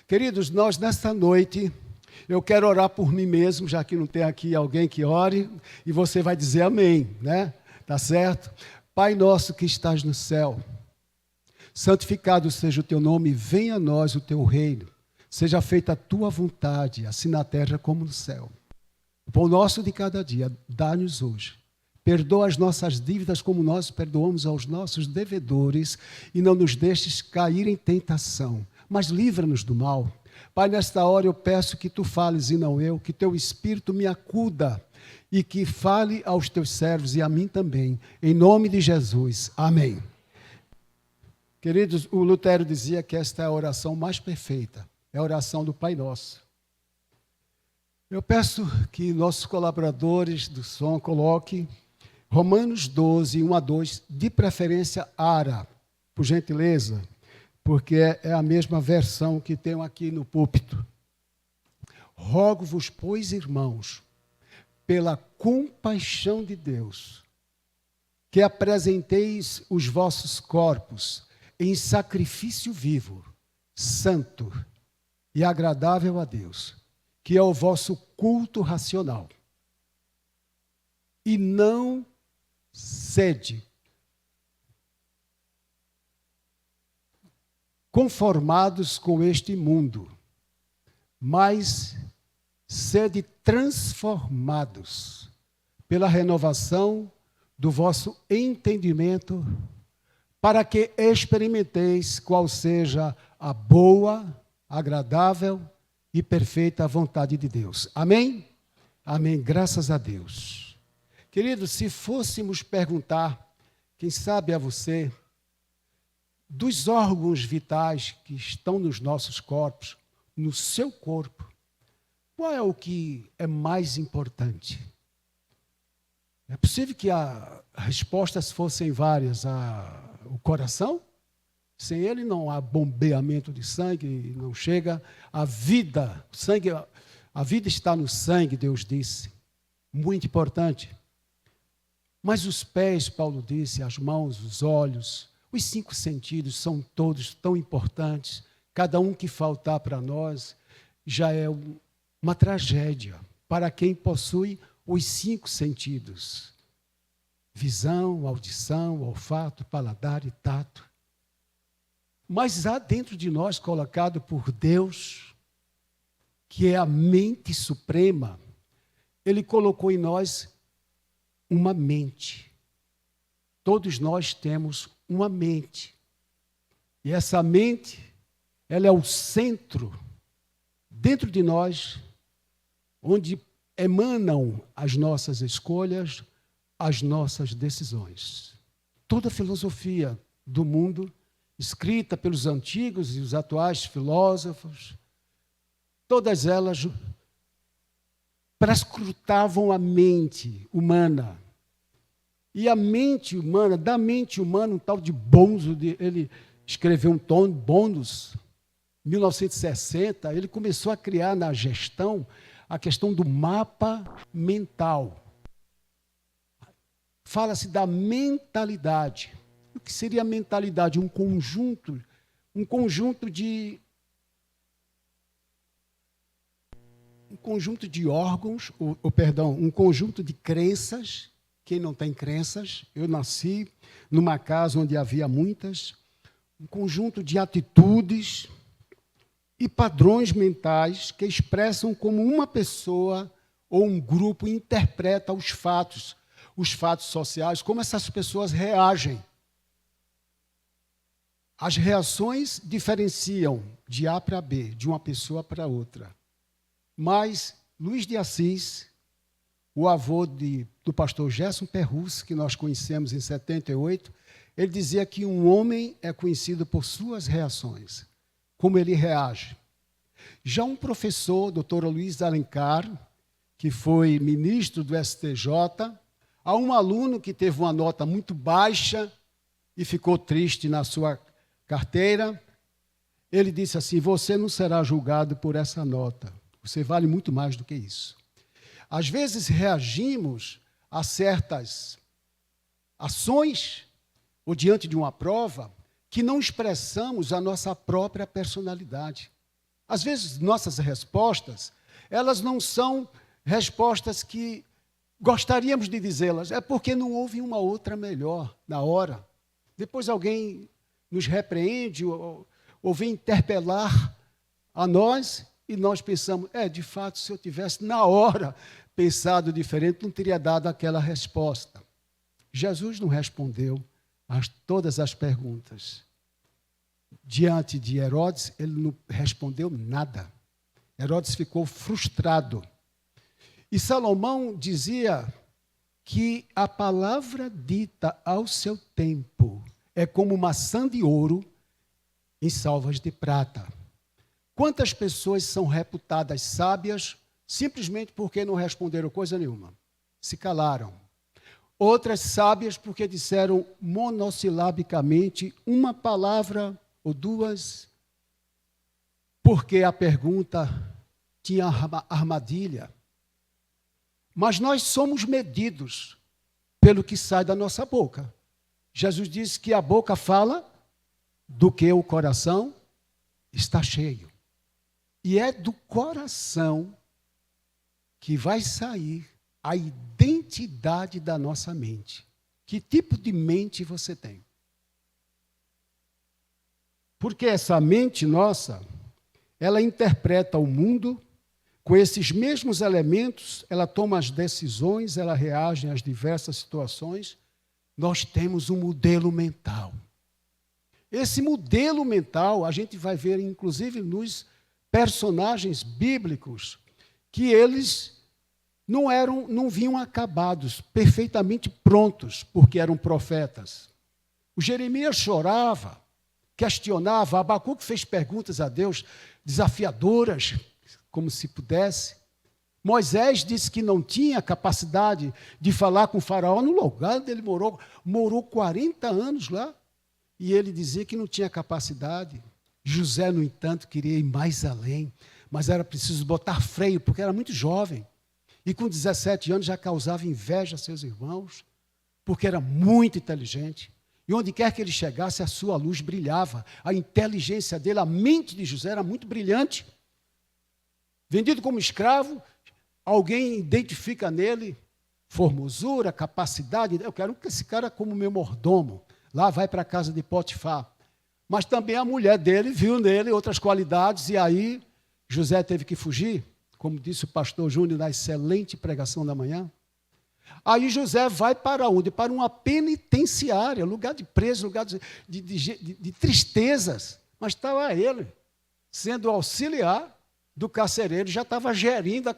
Queridos, nós nesta noite, eu quero orar por mim mesmo, já que não tem aqui alguém que ore, e você vai dizer amém, né? Tá certo? Pai nosso que estás no céu, santificado seja o teu nome, venha a nós o teu reino, seja feita a tua vontade, assim na terra como no céu. O pão nosso de cada dia, dá-nos hoje. Perdoa as nossas dívidas como nós perdoamos aos nossos devedores e não nos deixes cair em tentação, mas livra-nos do mal. Pai, nesta hora eu peço que tu fales e não eu, que teu Espírito me acuda e que fale aos teus servos e a mim também, em nome de Jesus. Amém. Queridos, o Lutero dizia que esta é a oração mais perfeita, é a oração do Pai Nosso. Eu peço que nossos colaboradores do som coloquem Romanos 12, 1 a 2, de preferência ARA, por gentileza, porque é a mesma versão que tenho aqui no púlpito. Rogo-vos, pois, irmãos, pela compaixão de Deus, que apresenteis os vossos corpos em sacrifício vivo, santo e agradável a Deus, que é o vosso culto racional. E não sede conformados com este mundo, mas sede transformados pela renovação do vosso entendimento, para que experimenteis qual seja a boa, agradável e perfeita vontade de Deus. Amém? Amém. Graças a Deus. Queridos, se fôssemos perguntar, quem sabe a você, dos órgãos vitais que estão nos nossos corpos, no seu corpo, qual é o que é mais importante? É possível que as respostas fossem várias. O coração? Sem ele não há bombeamento de sangue, não chega a vida. O sangue, a vida está no sangue, Deus disse. Muito importante. Mas os pés, Paulo disse, as mãos, os olhos, os 5 sentidos são todos tão importantes. Cada um que faltar para nós já é uma tragédia para quem possui os 5 sentidos. Visão, audição, olfato, paladar e tato. Mas há dentro de nós, colocado por Deus, que é a mente suprema, Ele colocou em nós uma mente. Todos nós temos uma mente. E essa mente, ela é o centro, dentro de nós, onde emanam as nossas escolhas, as nossas decisões. Toda a filosofia do mundo, escrita pelos antigos e os atuais filósofos, todas elas prescrutavam a mente humana. E a mente humana, da mente humana, um tal de Bonzo, ele escreveu um tom, Bonus, em 1960, ele começou a criar na gestão a questão do mapa mental. Fala-se da mentalidade. O que seria a mentalidade? Um conjunto de órgãos, um conjunto de crenças. Quem não tem crenças, eu nasci numa casa onde havia muitas, um conjunto de atitudes e padrões mentais que expressam como uma pessoa ou um grupo interpreta os fatos sociais, como essas pessoas reagem. As reações diferenciam de A para B, de uma pessoa para outra. Mas Luís de Assis, o avô do pastor Gerson Perrus, que nós conhecemos em 78, ele dizia que um homem é conhecido por suas reações, como ele reage. Já um professor, doutor Luiz Alencar, que foi ministro do STJ, há um aluno que teve uma nota muito baixa e ficou triste na sua carteira, ele disse assim: você não será julgado por essa nota, você vale muito mais do que isso. Às vezes reagimos a certas ações ou diante de uma prova que não expressamos a nossa própria personalidade. Às vezes, nossas respostas, elas não são respostas que gostaríamos de dizê-las, é porque não houve uma outra melhor na hora. Depois alguém nos repreende ou vem interpelar a nós e nós pensamos, de fato, se eu tivesse na hora pensado diferente, não teria dado aquela resposta. Jesus não respondeu a todas as perguntas. Diante de Herodes, ele não respondeu nada. Herodes ficou frustrado. E Salomão dizia que a palavra dita ao seu tempo é como maçã de ouro em salvas de prata. Quantas pessoas são reputadas sábias simplesmente porque não responderam coisa nenhuma? Se calaram. Outras sábias porque disseram monossilabicamente uma palavra ou duas, porque a pergunta tinha armadilha. Mas nós somos medidos pelo que sai da nossa boca. Jesus disse que a boca fala do que o coração está cheio. E é do coração que vai sair a identidade da nossa mente. Que tipo de mente você tem? Porque essa mente nossa, ela interpreta o mundo com esses mesmos elementos, ela toma as decisões, ela reage às diversas situações. Nós temos um modelo mental. Esse modelo mental, a gente vai ver, inclusive, nos personagens bíblicos, que eles não vinham acabados, perfeitamente prontos, porque eram profetas. O Jeremias chorava, questionava, Abacuque fez perguntas a Deus desafiadoras, como se pudesse. Moisés disse que não tinha capacidade de falar com o faraó no lugar onde ele morou 40 anos lá, e ele dizia que não tinha capacidade. José, no entanto, queria ir mais além, mas era preciso botar freio, porque era muito jovem, e com 17 anos já causava inveja a seus irmãos, porque era muito inteligente, e onde quer que ele chegasse, a sua luz brilhava, a inteligência dele, a mente de José era muito brilhante. Vendido como escravo, alguém identifica nele formosura, capacidade. Eu quero que esse cara como meu mordomo. Lá vai para a casa de Potifar. Mas também a mulher dele viu nele outras qualidades, e aí José teve que fugir, como disse o pastor Júnior na excelente pregação da manhã. Aí José vai para onde? Para uma penitenciária, lugar de preso, lugar de tristezas. Mas estava ele, sendo auxiliar do carcereiro, já estava gerindo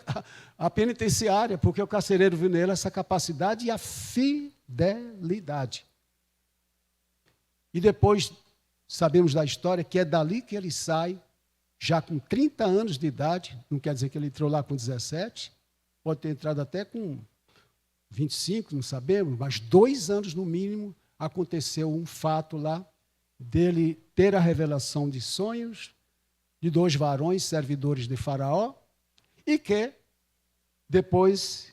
a penitenciária, porque o carcereiro viu nele essa capacidade e a fidelidade. E depois, sabemos da história, que é dali que ele sai, já com 30 anos de idade, não quer dizer que ele entrou lá com 17, pode ter entrado até com 25, não sabemos, mas 2 anos no mínimo, aconteceu um fato lá, dele ter a revelação de sonhos, de 2 varões servidores de Faraó, e que depois,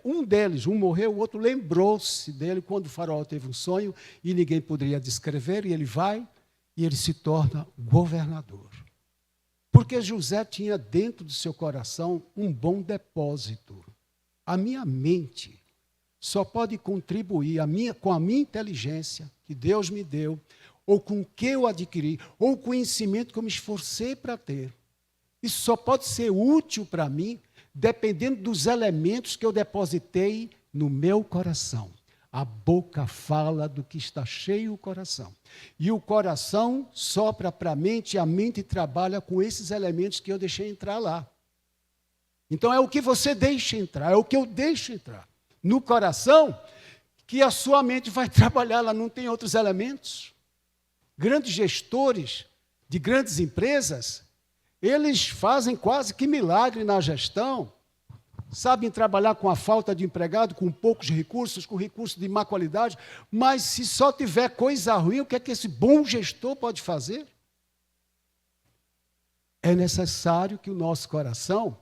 um deles, um morreu, o outro lembrou-se dele quando o Faraó teve um sonho e ninguém poderia descrever, e ele vai e ele se torna governador. Porque José tinha dentro do seu coração um bom depósito. A minha mente só pode contribuir com a minha inteligência que Deus me deu, ou com o que eu adquiri, ou o conhecimento que eu me esforcei para ter. Isso só pode ser útil para mim, dependendo dos elementos que eu depositei no meu coração. A boca fala do que está cheio o coração. E o coração sopra para a mente trabalha com esses elementos que eu deixei entrar lá. Então é o que você deixa entrar, é o que eu deixo entrar. No coração, que a sua mente vai trabalhar, ela não tem outros elementos. Grandes gestores de grandes empresas, eles fazem quase que milagre na gestão, sabem trabalhar com a falta de empregado, com poucos recursos, com recursos de má qualidade, mas se só tiver coisa ruim, o que é que esse bom gestor pode fazer? É necessário que o nosso coração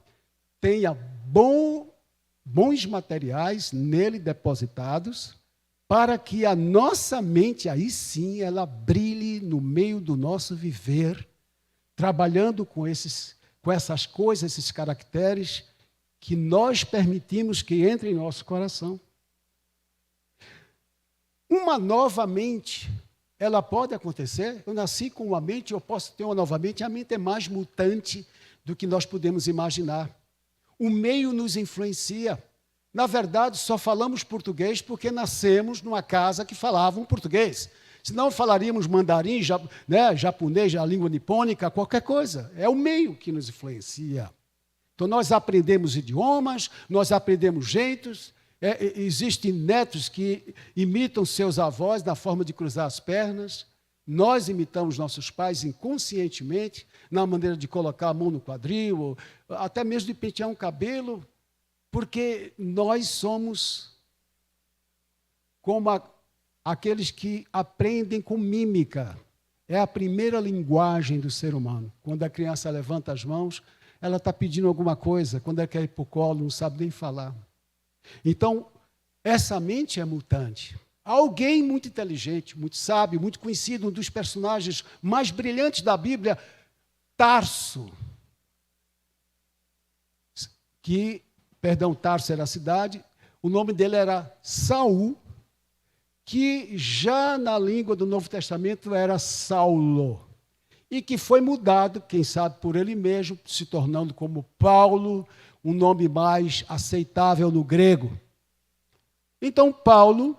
tenha bons materiais nele depositados, para que a nossa mente, aí sim, ela brilhe no meio do nosso viver, trabalhando com essas coisas, esses caracteres que nós permitimos que entrem em nosso coração. Uma nova mente, ela pode acontecer. Eu nasci com uma mente, eu posso ter uma nova mente. A mente é mais mutante do que nós podemos imaginar. O meio nos influencia. Na verdade, só falamos português porque nascemos numa casa que falava um português. Senão falaríamos mandarim, japonês, a língua nipônica, qualquer coisa. É o meio que nos influencia. Então, nós aprendemos idiomas, nós aprendemos jeitos. Existem netos que imitam seus avós na forma de cruzar as pernas. Nós imitamos nossos pais inconscientemente, na maneira de colocar a mão no quadril, ou até mesmo de pentear um cabelo, porque nós somos como aqueles que aprendem com mímica. É a primeira linguagem do ser humano. Quando a criança levanta as mãos, ela está pedindo alguma coisa. Quando ela quer ir para o colo, não sabe nem falar. Então, essa mente é mutante. Alguém muito inteligente, muito sábio, muito conhecido, um dos personagens mais brilhantes da Bíblia, Tarso, Tarso era a cidade, o nome dele era Saul, que já na língua do Novo Testamento era Saulo, e que foi mudado, quem sabe por ele mesmo, se tornando como Paulo, um nome mais aceitável no grego. Então, Paulo,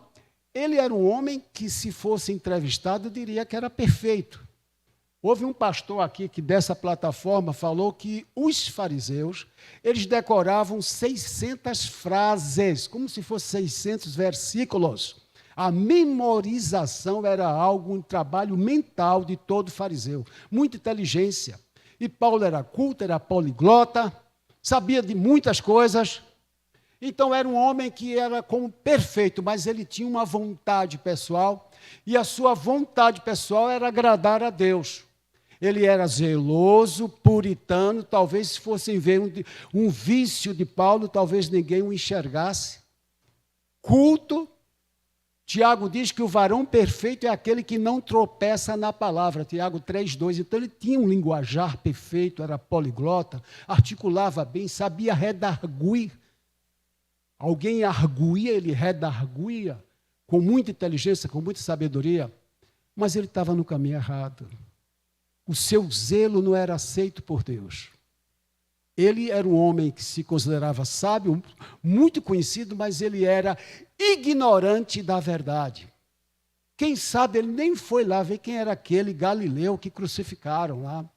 ele era um homem que, se fosse entrevistado, eu diria que era perfeito. Houve um pastor aqui que, dessa plataforma, falou que os fariseus, eles decoravam 600 frases, como se fossem 600 versículos. A memorização era algo, um trabalho mental de todo fariseu. Muita inteligência. E Paulo era culto, era poliglota, sabia de muitas coisas. Então, era um homem que era como perfeito, mas ele tinha uma vontade pessoal, e a sua vontade pessoal era agradar a Deus. Ele era zeloso, puritano, talvez se fossem ver um vício de Paulo, talvez ninguém o enxergasse. Culto. Tiago diz que o varão perfeito é aquele que não tropeça na palavra. Tiago 3:2. Então, ele tinha um linguajar perfeito, era poliglota, articulava bem, sabia redarguir. Alguém arguía, ele redarguía, com muita inteligência, com muita sabedoria, mas ele estava no caminho errado. O seu zelo não era aceito por Deus. Ele era um homem que se considerava sábio, muito conhecido, mas ele era ignorante da verdade. Quem sabe ele nem foi lá ver quem era aquele Galileu que crucificaram lá.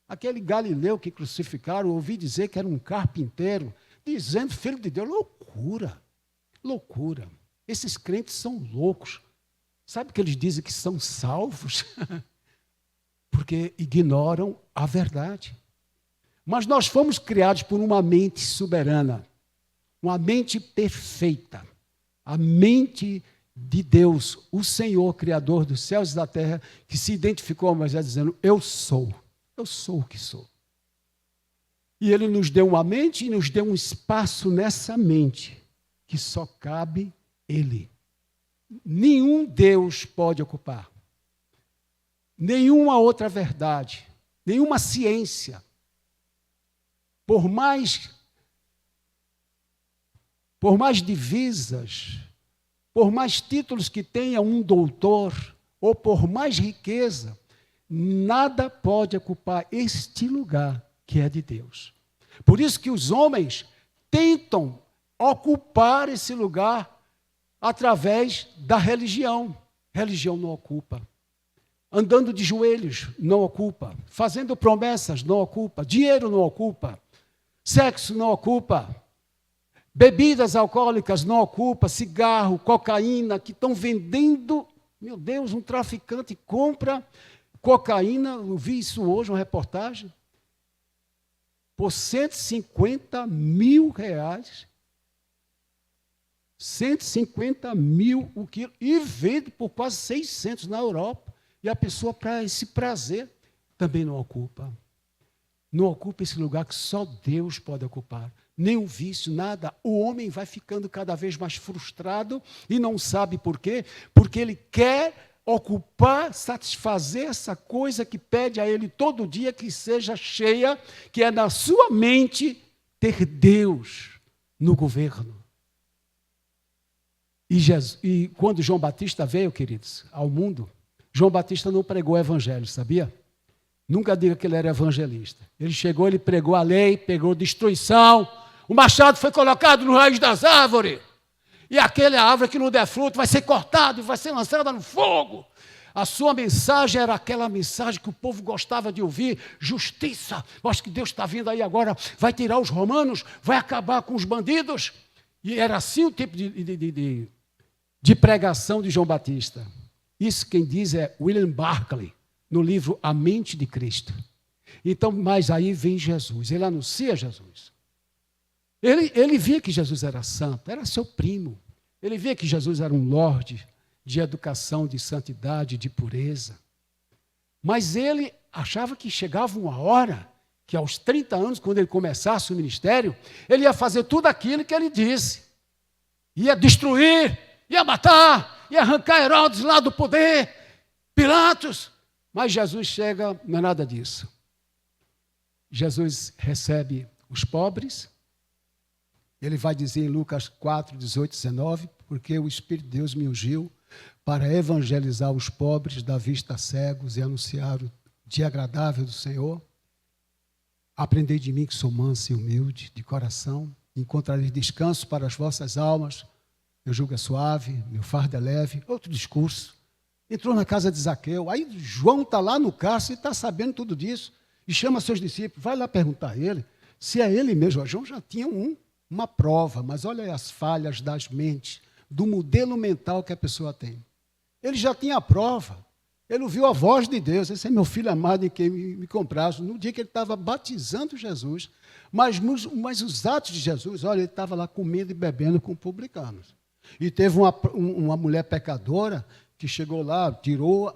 Aquele Galileu que crucificaram, eu ouvi dizer que era um carpinteiro, dizendo filho de Deus. Loucura, loucura. Esses crentes são loucos. Sabe que eles dizem que são salvos? Porque ignoram a verdade. Mas nós fomos criados por uma mente soberana, uma mente perfeita, a mente de Deus, o Senhor, Criador dos céus e da terra, que se identificou a Moisés dizendo, eu sou o que sou. E ele nos deu uma mente e nos deu um espaço nessa mente, que só cabe ele. Nenhum Deus pode ocupar. Nenhuma outra verdade, nenhuma ciência, por mais divisas, por mais títulos que tenha um doutor, ou por mais riqueza, nada pode ocupar este lugar que é de Deus. Por isso que os homens tentam ocupar esse lugar através da religião. Religião não ocupa. Andando de joelhos, não ocupa. Fazendo promessas, não ocupa. Dinheiro não ocupa. Sexo não ocupa. Bebidas alcoólicas não ocupa. Cigarro, cocaína, que estão vendendo. Meu Deus, um traficante compra cocaína. Eu vi isso hoje, uma reportagem. Por R$150 mil. 150 mil o quilo. E vende por quase 600 na Europa. E a pessoa, para esse prazer, também não ocupa. Não ocupa esse lugar que só Deus pode ocupar. Nem o vício, nada. O homem vai ficando cada vez mais frustrado e não sabe por quê. Porque ele quer ocupar, satisfazer essa coisa que pede a Ele todo dia, que seja cheia, que é na sua mente ter Deus no governo. E quando João Batista veio, queridos, ao mundo, João Batista não pregou o evangelho, sabia? Nunca diga que ele era evangelista. Ele chegou, ele pregou a lei, pregou destruição, o machado foi colocado no raiz das árvores, e aquela árvore que não der fruto vai ser cortada e vai ser lançada no fogo. A sua mensagem era aquela mensagem que o povo gostava de ouvir, justiça. Eu acho que Deus está vindo aí agora, vai tirar os romanos, vai acabar com os bandidos. E era assim o tipo de pregação de João Batista. Isso quem diz é William Barclay, no livro A Mente de Cristo. Então, mas aí vem Jesus, ele anuncia Jesus. Ele via que Jesus era santo, era seu primo. Ele via que Jesus era um lorde de educação, de santidade, de pureza. Mas ele achava que chegava uma hora, que aos 30 anos, quando ele começasse o ministério, ele ia fazer tudo aquilo que ele disse. Ia destruir, ia matar, ia arrancar Herodes lá do poder, Pilatos. Mas Jesus chega, não é nada disso. Jesus recebe os pobres. Ele vai dizer em Lucas 4, 18, 19, porque o Espírito de Deus me ungiu para evangelizar os pobres, dar vista a cegos e anunciar o dia agradável do Senhor. Aprendei de mim que sou manso e humilde de coração, encontrareis descanso para as vossas almas, meu jugo é suave, meu fardo é leve. Outro discurso. Entrou na casa de Zaqueu, aí João está lá no cárcere e está sabendo tudo disso, e chama seus discípulos, vai lá perguntar a ele, se é ele mesmo. João já tinha uma prova, mas olha aí as falhas das mentes, do modelo mental que a pessoa tem. Ele já tinha a prova, ele ouviu a voz de Deus, esse é meu filho amado em quem me compraste, no dia que ele estava batizando Jesus, mas os atos de Jesus, olha, ele estava lá comendo e bebendo com publicanos. E teve uma mulher pecadora que chegou lá, tirou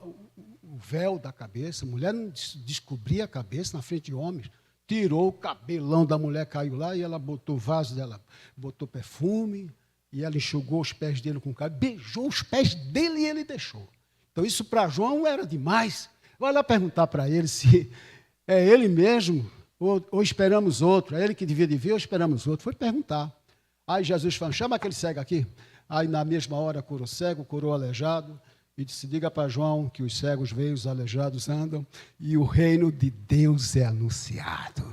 o véu da cabeça, a mulher não descobria a cabeça na frente de homens, tirou o cabelão da mulher, caiu lá, e ela botou o vaso dela, botou perfume, e ela enxugou os pés dele com o cabelo, beijou os pés dele e ele deixou. Então isso para João era demais. Vai lá perguntar para ele se é ele mesmo, ou esperamos outro, é ele que devia de vir ou esperamos outro. Foi perguntar. Aí Jesus falou, chama aquele cego aqui. Aí na mesma hora curou cego, curou aleijado, e disse, diga para João que os cegos veem, os aleijados andam, e o reino de Deus é anunciado.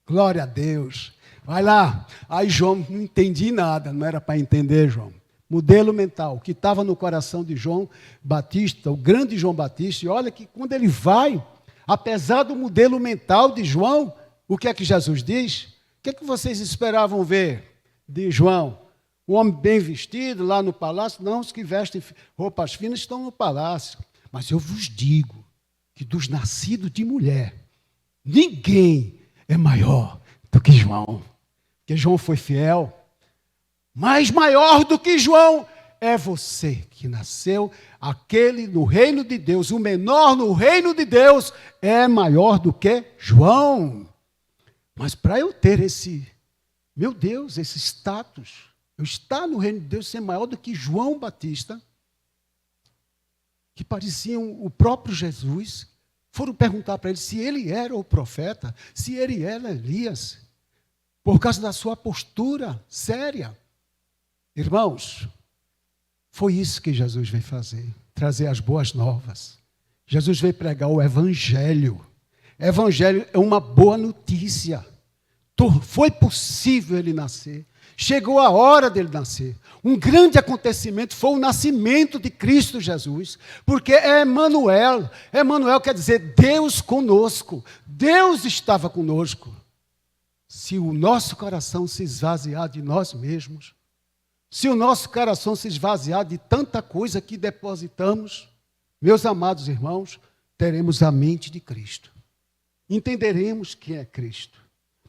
Glória a Deus. Vai lá. Aí João, não entendi nada, não era para entender, João. Modelo mental, que estava no coração de João Batista, o grande João Batista, e olha que quando ele vai, apesar do modelo mental de João, o que é que Jesus diz? O que é que vocês esperavam ver de João? Um homem bem vestido lá no palácio? Não, os que vestem roupas finas estão no palácio. Mas eu vos digo que dos nascidos de mulher, ninguém é maior do que João. Porque João foi fiel. Mas maior do que João é você que nasceu, aquele no reino de Deus. O menor no reino de Deus é maior do que João. Mas para eu ter esse, meu Deus, esse status, eu estar no reino de Deus, ser maior do que João Batista, que pareciam o próprio Jesus, foram perguntar para ele se ele era o profeta, se ele era Elias, por causa da sua postura séria. Irmãos, foi isso que Jesus veio fazer, trazer as boas novas. Jesus veio pregar o Evangelho. Evangelho é uma boa notícia. Foi possível ele nascer. Chegou a hora dele nascer. Um grande acontecimento foi o nascimento de Cristo Jesus, porque é Emanuel. Emanuel quer dizer Deus conosco. Deus estava conosco. Se o nosso coração se esvaziar de nós mesmos, se o nosso coração se esvaziar de tanta coisa que depositamos, meus amados irmãos, teremos a mente de Cristo. Entenderemos quem é Cristo.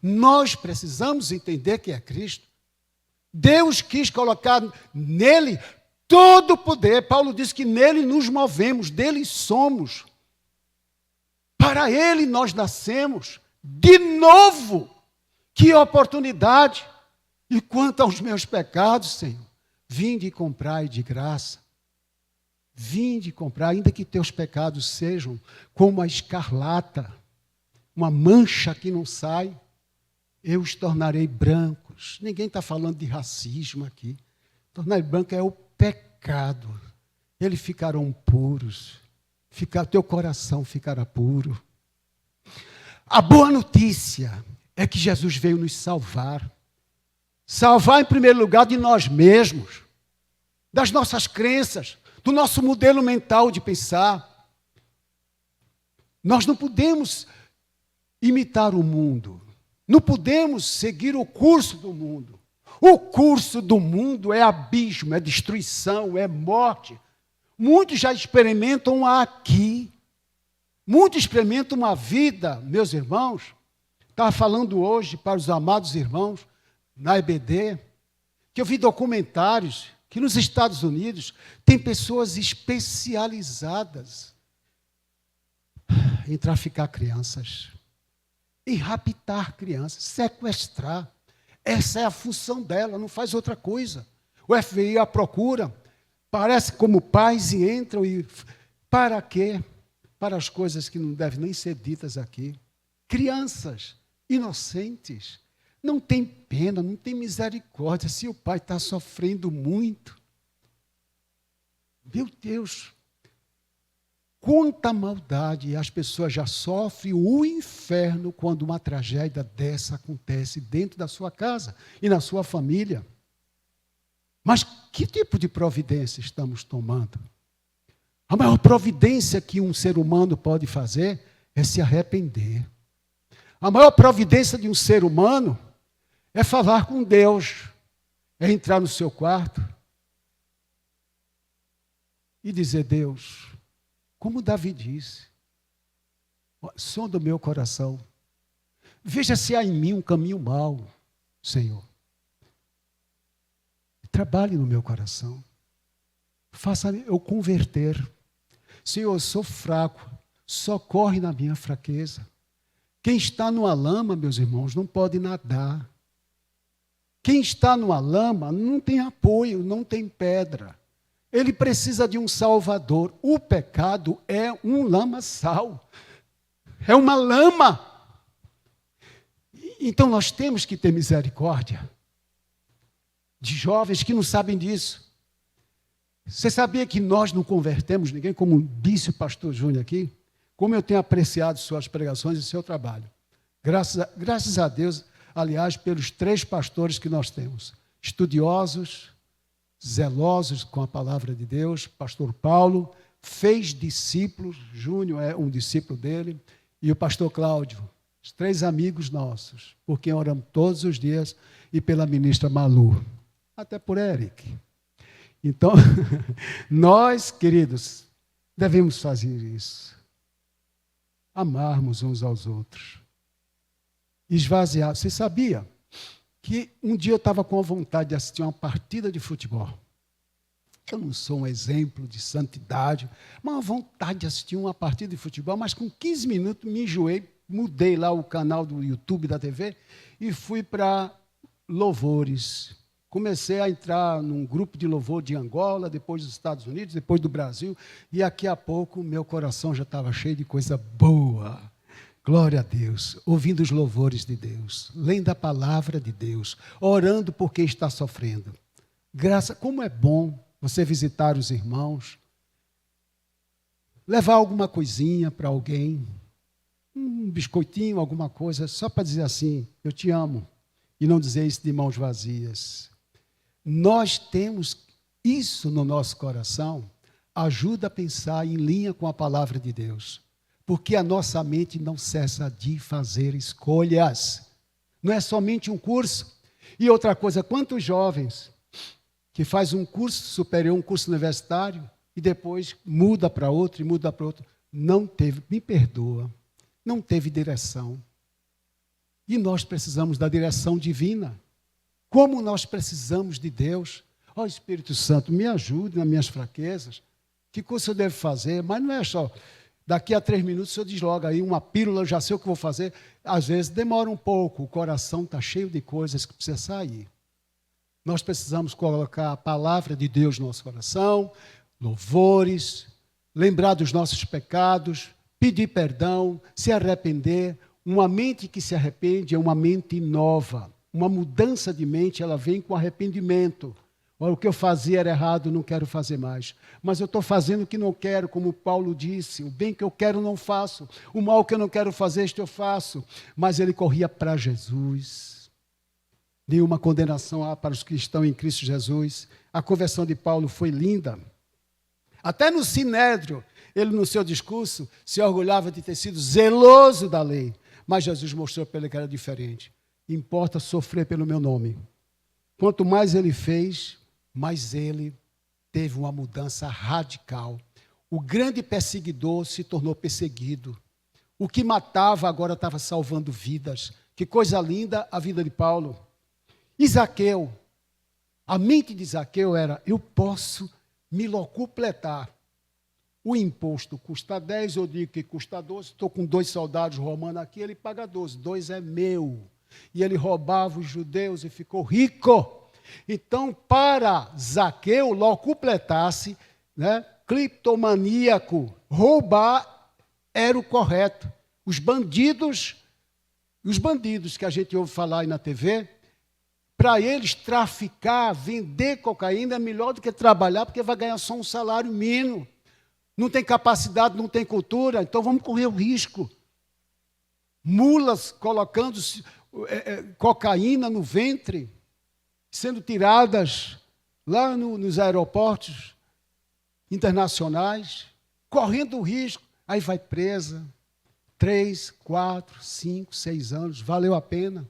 Nós precisamos entender quem é Cristo. Deus quis colocar nele todo o poder. Paulo diz que nele nos movemos, dele somos. Para ele nós nascemos de novo. Que oportunidade! E quanto aos meus pecados, Senhor, vinde e comprai de graça. Vinde comprar, ainda que teus pecados sejam como a escarlata, uma mancha que não sai, eu os tornarei brancos. Ninguém está falando de racismo aqui. Tornar branco é o pecado. Eles ficarão puros. Teu coração ficará puro. A boa notícia é que Jesus veio nos salvar. Salvar, em primeiro lugar, de nós mesmos, das nossas crenças, do nosso modelo mental de pensar. Nós não podemos imitar o mundo. Não podemos seguir o curso do mundo. O curso do mundo é abismo, é destruição, é morte. Muitos já experimentam aqui. Muitos experimentam uma vida, meus irmãos. Estava falando hoje para os amados irmãos, na EBD, que eu vi documentários que nos Estados Unidos tem pessoas especializadas em traficar crianças, em raptar crianças, sequestrar. Essa é a função dela, não faz outra coisa. O FBI a procura, parece como pais e entram e... Para quê? Para as coisas que não devem nem ser ditas aqui. Crianças inocentes, não tem pena, não tem misericórdia, se o pai está sofrendo muito. Meu Deus, quanta maldade, as pessoas já sofrem o inferno quando uma tragédia dessa acontece dentro da sua casa e na sua família. Mas que tipo de providência estamos tomando? A maior providência que um ser humano pode fazer é se arrepender. A maior providência de um ser humano é falar com Deus, é entrar no seu quarto e dizer: Deus, como Davi disse, som do meu coração, veja se há em mim um caminho mau, Senhor. Trabalhe no meu coração, faça eu converter. Senhor, eu sou fraco, socorre na minha fraqueza. Quem está numa lama, meus irmãos, não pode nadar. Quem está numa lama não tem apoio, não tem pedra. Ele precisa de um salvador. O pecado é um lamaçal. É uma lama. Então nós temos que ter misericórdia de jovens que não sabem disso. Você sabia que nós não convertemos ninguém, como disse o pastor Júnior aqui? Como eu tenho apreciado suas pregações e seu trabalho. Graças a Deus, aliás, pelos 3 pastores que nós temos. Estudiosos, zelosos com a palavra de Deus. Pastor Paulo fez discípulos, Júnior é um discípulo dele, e o pastor Cláudio, os 3 amigos nossos, por quem oramos todos os dias, e pela ministra Malu, até por Eric. Então, nós, queridos, devemos fazer isso. Amarmos uns aos outros. Esvaziar. Você sabia que um dia eu estava com a vontade de assistir uma partida de futebol? Eu não sou um exemplo de santidade, mas uma vontade de assistir uma partida de futebol, mas com 15 minutos me enjoei, mudei lá o canal do YouTube da TV e fui para louvores. Comecei a entrar num grupo de louvor de Angola, depois dos Estados Unidos, depois do Brasil, e daqui a pouco meu coração já estava cheio de coisa boa. Glória a Deus, ouvindo os louvores de Deus, lendo a palavra de Deus, orando por quem está sofrendo. Como é bom você visitar os irmãos, levar alguma coisinha para alguém, um biscoitinho, alguma coisa, só para dizer assim, eu te amo, e não dizer isso de mãos vazias. Nós temos isso no nosso coração, ajuda a pensar em linha com a palavra de Deus, porque a nossa mente não cessa de fazer escolhas, não é somente um curso. E outra coisa, quantos jovens que faz um curso superior, um curso universitário, e depois muda para outro, e muda para outro, não teve, me perdoa, não teve direção. E nós precisamos da direção divina. Como nós precisamos de Deus. Ó Espírito Santo, me ajude nas minhas fraquezas. Que curso eu devo fazer? Mas não é só, daqui a 3 minutos eu deslogo aí uma pílula, eu já sei o que vou fazer. Às vezes demora um pouco, o coração está cheio de coisas que precisa sair. Nós precisamos colocar a palavra de Deus no nosso coração, louvores, lembrar dos nossos pecados, pedir perdão, se arrepender. Uma mente que se arrepende é uma mente nova. Uma mudança de mente, ela vem com arrependimento. Olha, o que eu fazia era errado, não quero fazer mais. Mas eu estou fazendo o que não quero, como Paulo disse. O bem que eu quero não faço. O mal que eu não quero fazer, isto eu faço. Mas ele corria para Jesus. Nenhuma condenação há para os que estão em Cristo Jesus. A conversão de Paulo foi linda. Até no Sinédrio, ele no seu discurso se orgulhava de ter sido zeloso da lei. Mas Jesus mostrou para ele que era diferente. Importa sofrer pelo meu nome. Quanto mais ele fez, mais ele teve uma mudança radical. O grande perseguidor se tornou perseguido. O que matava agora estava salvando vidas. Que coisa linda a vida de Paulo. E Zaqueu, a mente de Zaqueu era, eu posso me locupletar. O imposto custa 10, eu digo que custa 12, estou com 2 soldados romanos aqui, ele paga 12, 2 é meu. E ele roubava os judeus e ficou rico. Então, para Zaqueu locupletar-se, né, cliptomaníaco, roubar era o correto. Os bandidos que a gente ouve falar aí na TV, para eles traficar, vender cocaína é melhor do que trabalhar, porque vai ganhar só um salário mínimo. Não tem capacidade, não tem cultura, então vamos correr o risco. Mulas colocando cocaína no ventre, sendo tiradas lá nos aeroportos internacionais, correndo o risco, aí vai presa, 3, 4, 5, 6 anos, valeu a pena.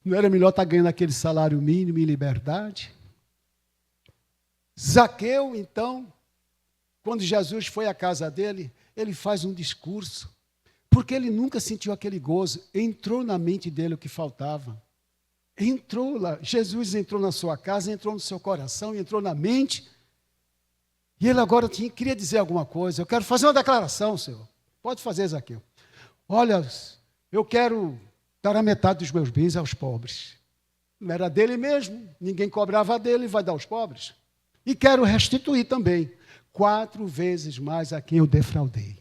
Não era melhor estar ganhando aquele salário mínimo em liberdade? Zaqueu, então, quando Jesus foi à casa dele, ele faz um discurso, porque ele nunca sentiu aquele gozo. Entrou na mente dele o que faltava. Entrou lá, Jesus entrou na sua casa, entrou no seu coração, entrou na mente, e ele agora queria dizer alguma coisa. Eu quero fazer uma declaração, Senhor. Pode fazer, Zaqueu. Olha, eu quero dar a metade dos meus bens aos pobres. Não era dele mesmo, ninguém cobrava dele, vai dar aos pobres. E quero restituir também 4 vezes mais a quem eu defraudei.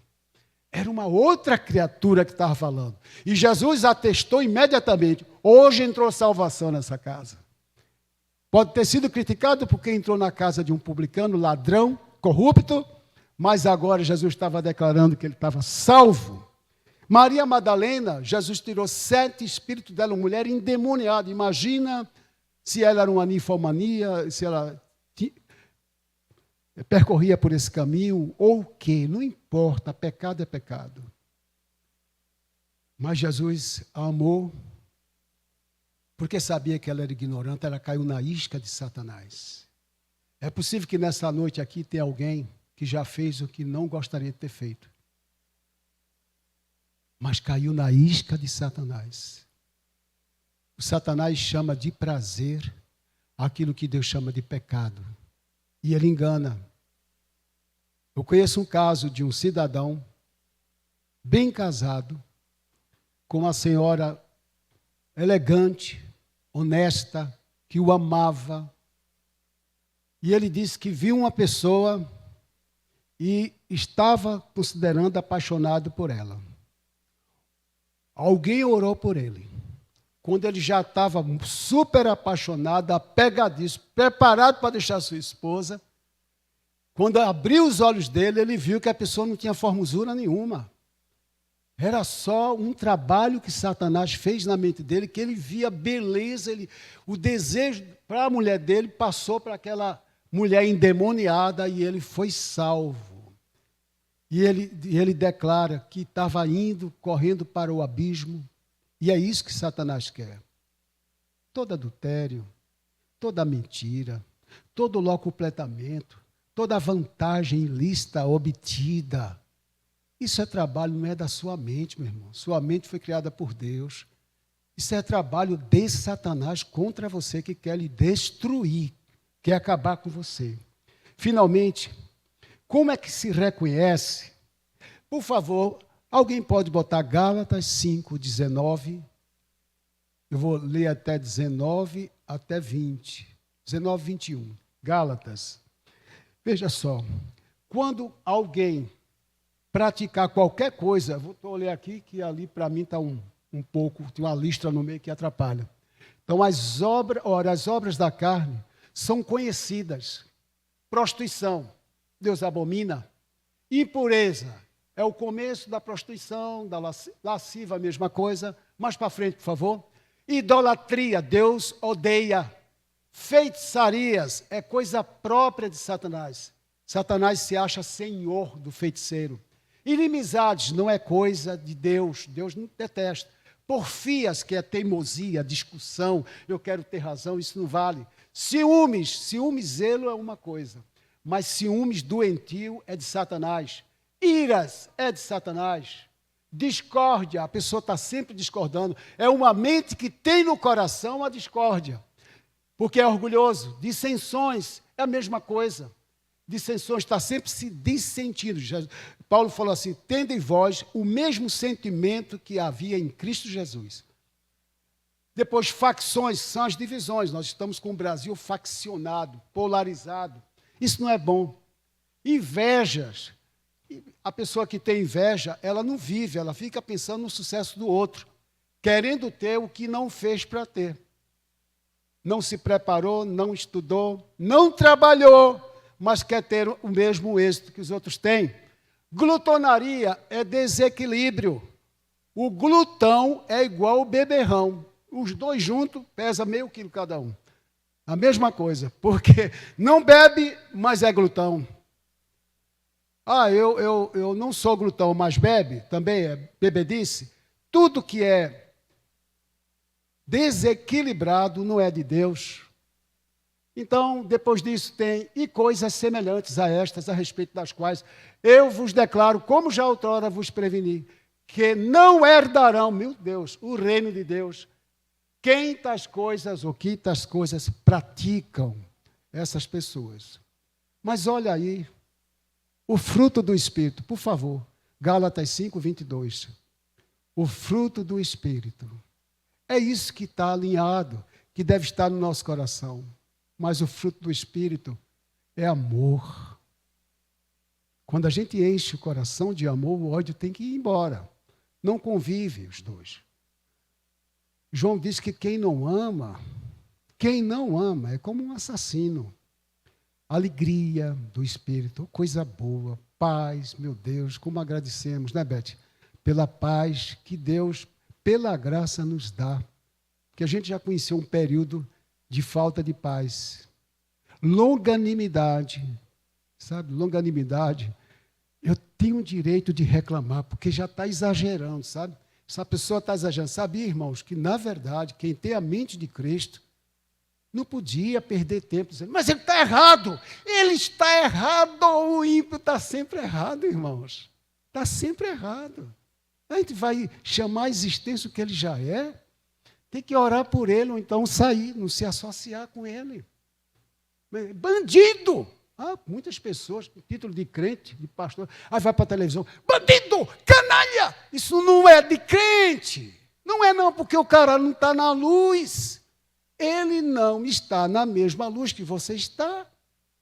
Era uma outra criatura que estava falando. E Jesus atestou imediatamente, hoje entrou salvação nessa casa. Pode ter sido criticado porque entrou na casa de um publicano, ladrão, corrupto, mas agora Jesus estava declarando que ele estava salvo. Maria Madalena, Jesus tirou 7 espíritos dela, uma mulher endemoniada. Imagina se ela era uma ninfomania, se ela percorria por esse caminho, ou o quê? Não importa, pecado é pecado. Mas Jesus a amou, porque sabia que ela era ignorante, ela caiu na isca de Satanás. É possível que nessa noite aqui tenha alguém que já fez o que não gostaria de ter feito, mas caiu na isca de Satanás. O Satanás chama de prazer aquilo que Deus chama de pecado. E ele engana. Eu conheço um caso de um cidadão bem casado, com uma senhora elegante, honesta, que o amava. E ele disse que viu uma pessoa e estava considerando apaixonado por ela. Alguém orou por ele. Quando ele já estava super apaixonado, apegadiço, preparado para deixar sua esposa, quando abriu os olhos dele, ele viu que a pessoa não tinha formosura nenhuma. Era só um trabalho que Satanás fez na mente dele, que ele via beleza, o desejo para a mulher dele passou para aquela mulher endemoniada e ele foi salvo. E ele declara que estava indo, correndo para o abismo. E é isso que Satanás quer. Todo adultério, toda mentira, todo locupletamento, toda vantagem ilícita obtida. Isso é trabalho, não é da sua mente, meu irmão. Sua mente foi criada por Deus. Isso é trabalho de Satanás contra você, que quer lhe destruir, quer acabar com você. Finalmente, como é que se reconhece? Por favor, alguém pode botar Gálatas 5, 19. Eu vou ler até 19 até 20. 19, 21. Gálatas. Veja só, quando alguém praticar qualquer coisa, vou ler aqui, que ali para mim está um pouco, tem uma listra no meio que atrapalha. Então, as obras da carne são conhecidas. Prostituição, Deus abomina. Impureza, é o começo da prostituição, da lasciva, a mesma coisa. Mais para frente, por favor. Idolatria, Deus odeia. Feitiçarias, é coisa própria de Satanás. Satanás se acha senhor do feiticeiro. Inimizades não é coisa de Deus, Deus não detesta. Porfias, que é teimosia, discussão, eu quero ter razão, isso não vale. Ciúmes, zelo é uma coisa, mas ciúmes doentio é de Satanás. Iras é de Satanás. Discórdia, a pessoa está sempre discordando, é uma mente que tem no coração a discórdia, porque é orgulhoso. Dissensões é a mesma coisa. Dissensões está sempre se dissentindo. Paulo falou assim: tende em vós o mesmo sentimento que havia em Cristo Jesus. Depois, facções, são as divisões. Nós estamos com o Brasil faccionado, polarizado. Isso não é bom. Invejas. A pessoa que tem inveja, ela não vive, ela fica pensando no sucesso do outro, querendo ter o que não fez para ter. Não se preparou, não estudou, não trabalhou, mas quer ter o mesmo êxito que os outros têm. Glutonaria é desequilíbrio. O glutão é igual ao beberrão. Os dois juntos pesam meio quilo cada um. A mesma coisa, porque não bebe, mas é glutão. Eu não sou glutão, mas bebe, também é bebedice. Tudo que é desequilibrado não é de Deus. Então, depois disso tem, e coisas semelhantes a estas, a respeito das quais eu vos declaro, como já outrora vos preveni, que não herdarão, meu Deus, o reino de Deus, quem tais coisas ou que tais coisas praticam essas pessoas. Mas olha aí, o fruto do Espírito, por favor, Gálatas 5:22. O fruto do Espírito. É isso que está alinhado, que deve estar no nosso coração. Mas o fruto do Espírito é amor. Quando a gente enche o coração de amor, o ódio tem que ir embora. Não convive os dois. João diz que quem não ama é como um assassino. Alegria do Espírito, coisa boa, paz, meu Deus, como agradecemos, né, Beth? Pela paz que Deus, pela graça, nos dá. Porque a gente já conheceu um período de falta de paz. Longanimidade, sabe? Longanimidade. Eu tenho o direito de reclamar, porque já está exagerando, sabe? Essa pessoa está exagerando. Sabia, irmãos, que na verdade, quem tem a mente de Cristo, não podia perder tempo dizendo, mas ele está errado. Ele está errado. O ímpio está sempre errado, irmãos. Está sempre errado. A gente vai chamar a existência o que ele já é. Tem que orar por ele, ou então sair, não se associar com ele. Bandido! Muitas pessoas com título de crente, de pastor, aí vai para a televisão, bandido, canalha! Isso não é de crente. Não é não, porque o cara não está na luz. Ele não está na mesma luz que você está.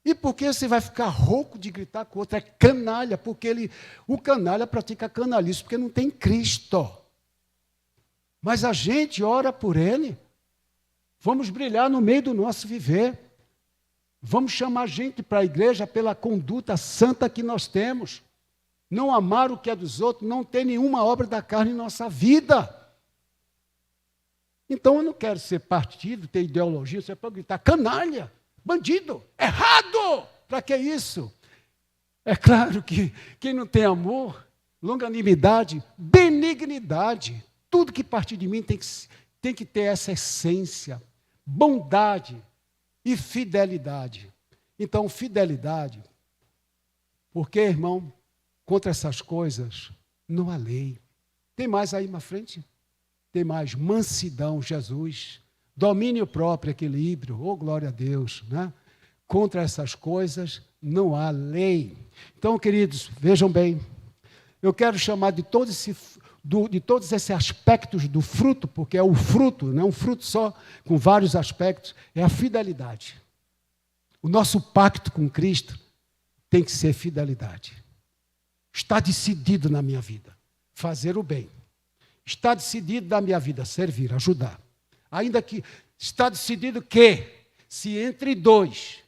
E por que você vai ficar rouco de gritar com o outro? É canalha, porque o canalha pratica canalice, porque não tem Cristo. Mas a gente ora por ele. Vamos brilhar no meio do nosso viver. Vamos chamar gente para a igreja pela conduta santa que nós temos. Não amar o que é dos outros, não ter nenhuma obra da carne em nossa vida. Então eu não quero ser partido, ter ideologia, você pode gritar canalha, bandido, errado. Para que isso? É claro que quem não tem amor, longanimidade, benignidade, tudo que partir de mim tem que ter essa essência, bondade e fidelidade. Então, fidelidade, porque, irmão, contra essas coisas não há lei. Tem mais aí na frente? Tem mais mansidão, Jesus, domínio próprio, equilíbrio, glória a Deus, né? Contra essas coisas não há lei. Então, queridos, vejam bem, eu quero chamar de todos esses aspectos do fruto, porque é o fruto, não é um fruto só, com vários aspectos, é a fidelidade. O nosso pacto com Cristo tem que ser fidelidade. Está decidido na minha vida fazer o bem. Está decidido na minha vida servir, ajudar. Ainda que está decidido que, se entre dois,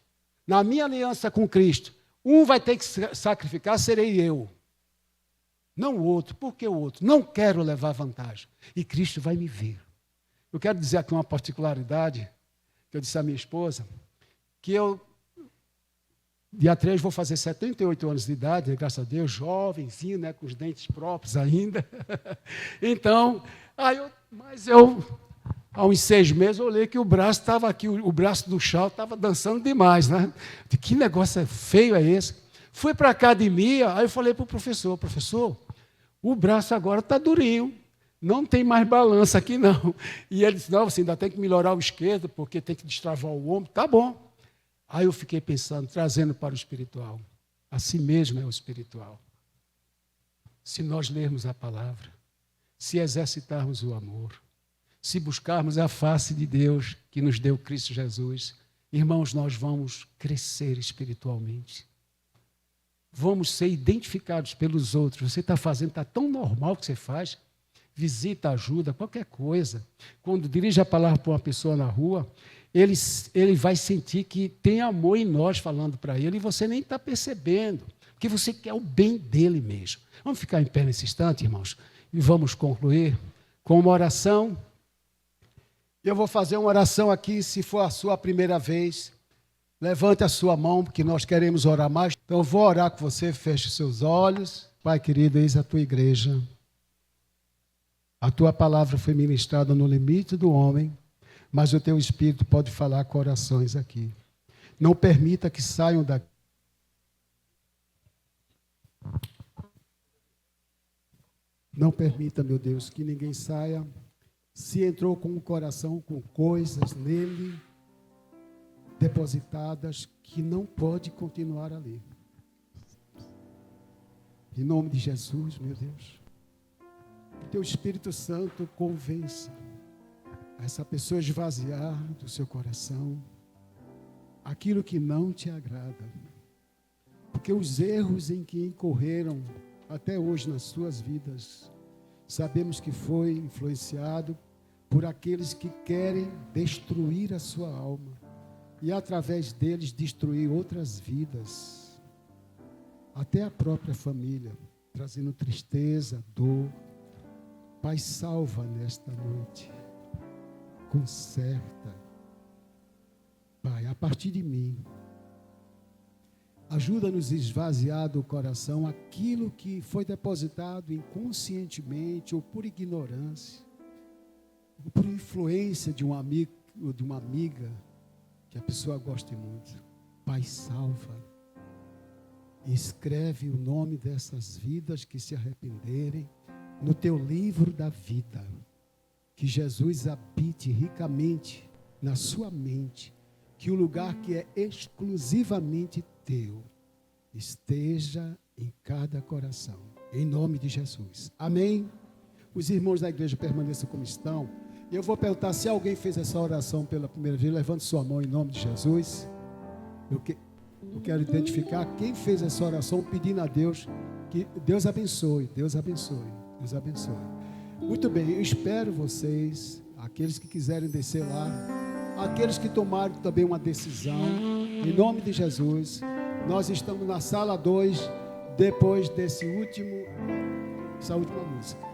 na minha aliança com Cristo, um vai ter que sacrificar, serei eu. Não o outro. Por que o outro? Não quero levar vantagem. E Cristo vai me ver. Eu quero dizer aqui uma particularidade, que eu disse à minha esposa, que eu, dia 3, vou fazer 78 anos de idade, né, graças a Deus, jovenzinho, né, com os dentes próprios ainda. Então, há uns 6 meses, eu olhei que o braço estava aqui, o braço do chão estava dançando demais, né? Que negócio feio é esse? Fui para a academia, aí eu falei para o professor, o braço agora está durinho, não tem mais balança aqui não. E ele disse, não, você ainda tem que melhorar o esquerdo, porque tem que destravar o ombro. Tá bom. Aí eu fiquei pensando, trazendo para o espiritual. Assim mesmo é o espiritual. Se nós lermos a palavra, se exercitarmos o amor, se buscarmos a face de Deus que nos deu Cristo Jesus, irmãos, nós vamos crescer espiritualmente. Vamos ser identificados pelos outros. Você está fazendo, está tão normal o que você faz. Visita, ajuda, qualquer coisa. Quando dirige a palavra para uma pessoa na rua, ele vai sentir que tem amor em nós falando para ele e você nem está percebendo, porque você quer o bem dele mesmo. Vamos ficar em pé nesse instante, irmãos, e vamos concluir com uma oração. Eu vou fazer uma oração aqui, se for a sua primeira vez. Levante a sua mão, porque nós queremos orar mais. Então, eu vou orar com você, feche os seus olhos. Pai querido, eis a tua igreja. A tua palavra foi ministrada no limite do homem, mas o teu Espírito pode falar corações aqui. Não permita que saiam daqui. Não permita, meu Deus, que ninguém saia. Se entrou com o coração com coisas nele depositadas que não pode continuar ali. Em nome de Jesus, meu Deus. Teu Espírito Santo convença essa pessoa a esvaziar do seu coração aquilo que não te agrada. Porque os erros em que incorreram até hoje nas suas vidas, sabemos que foi influenciado por aqueles que querem destruir a sua alma e através deles destruir outras vidas, até a própria família, trazendo tristeza, dor. Pai, salva nesta noite, conserta. Pai, a partir de mim, ajuda-nos a esvaziar do coração aquilo que foi depositado inconscientemente ou por ignorância, ou por influência de um amigo ou de uma amiga que a pessoa goste muito. Pai, salva. Escreve o nome dessas vidas que se arrependerem no teu livro da vida. Que Jesus habite ricamente na sua mente. Que o lugar que é exclusivamente teu esteja em cada coração. Em nome de Jesus. Amém? Os irmãos da igreja permaneçam como estão. Eu vou perguntar se alguém fez essa oração pela primeira vez. Levante sua mão em nome de Jesus. Eu quero identificar quem fez essa oração pedindo a Deus que Deus abençoe, Deus abençoe, Deus abençoe. Muito bem, eu espero vocês, aqueles que quiserem descer lá, aqueles que tomaram também uma decisão, em nome de Jesus. Nós estamos na sala 2, depois dessa última música.